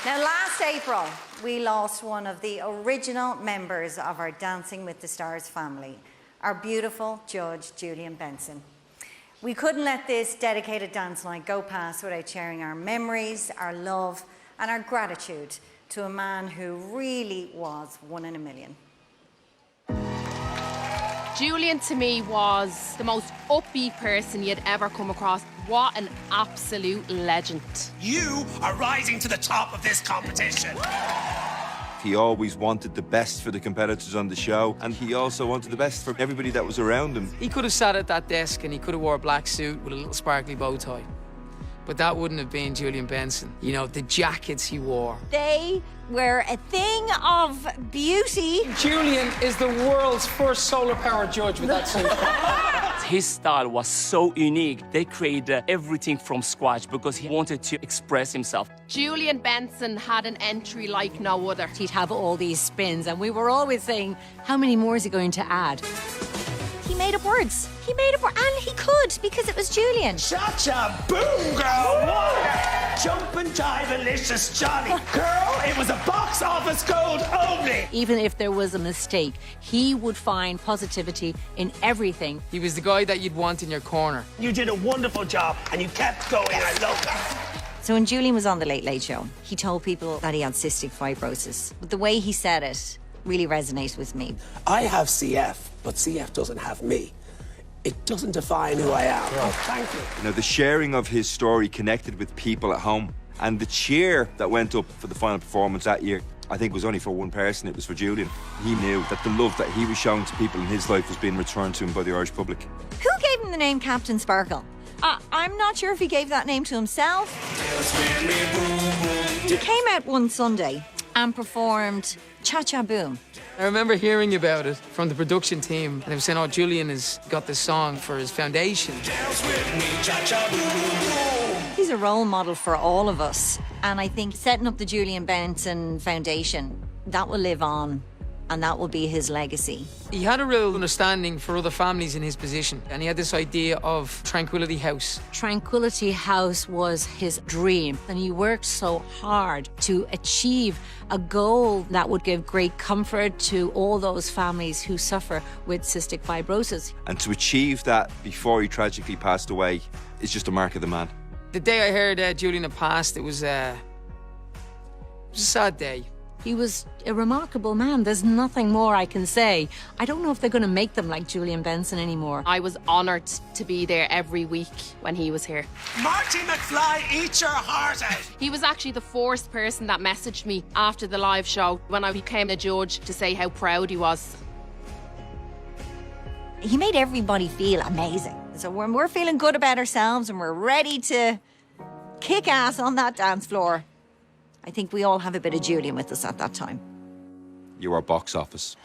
Now, last April, we lost one of the original members of our Dancing with the Stars family, our beautiful judge, Julian Benson. We couldn't let this dedicated dance night go past without sharing our memories, our love, and our gratitude to a man who really was one in a million. Julian, to me, was the most upbeat person you'd ever come across. What an absolute legend. You are rising to the top of this competition. He always wanted the best for the competitors on the show, and he also wanted the best for everybody that was around him. He could have sat at that desk and he could have wore a black suit with a little sparkly bow tie. But that wouldn't have been Julian Benson. You know, the jackets he wore. They were a thing of beauty. Julian is the world's first solar-powered judge with that suit. His style was so unique. They created everything from scratch because he wanted to express himself. Julian Benson had an entry like no other. He'd have all these spins, and we were always saying, how many more is he going to add? He made up words. He made up words, and he could, because it was Julian. Cha-cha, boom, girl, what? Jump and jive, delicious Johnny. Girl, it was a box office gold only. Even if there was a mistake, he would find positivity in everything. He was the guy that you'd want in your corner. You did a wonderful job, and you kept going. I love that. So when Julian was on The Late Late Show, he told people that he had cystic fibrosis. But the way he said it really resonates with me. I have CF, but CF doesn't have me. It doesn't define who I am. Oh, thank you. You know, the sharing of his story connected with people at home, and the cheer that went up for the final performance that year, I think was only for one person. It was for Julian. He knew that the love that he was showing to people in his life was being returned to him by the Irish public. Who gave him the name Captain Sparkle? I'm not sure if he gave that name to himself. He came out one Sunday and performed Cha-Cha Boom. I remember hearing about it from the production team, and they were saying, oh, Julian has got this song for his foundation. He's a role model for all of us, and I think setting up the Julian Benson Foundation, that will live on, and that will be his legacy. He had a real understanding for other families in his position, and he had this idea of Tranquility House. Tranquility House was his dream, and he worked so hard to achieve a goal that would give great comfort to all those families who suffer with cystic fibrosis. And to achieve that before he tragically passed away is just a mark of the man. The day I heard Julian had passed, it was a sad day. He was a remarkable man. There's nothing more I can say. I don't know if they're going to make them like Julian Benson anymore. I was honoured to be there every week when he was here. Marty McFly, eat your heart out. He was actually the first person that messaged me after the live show when I became a judge to say how proud he was. He made everybody feel amazing. So when we're feeling good about ourselves and we're ready to kick ass on that dance floor, I think we all have a bit of Julian with us at that time. You are box office.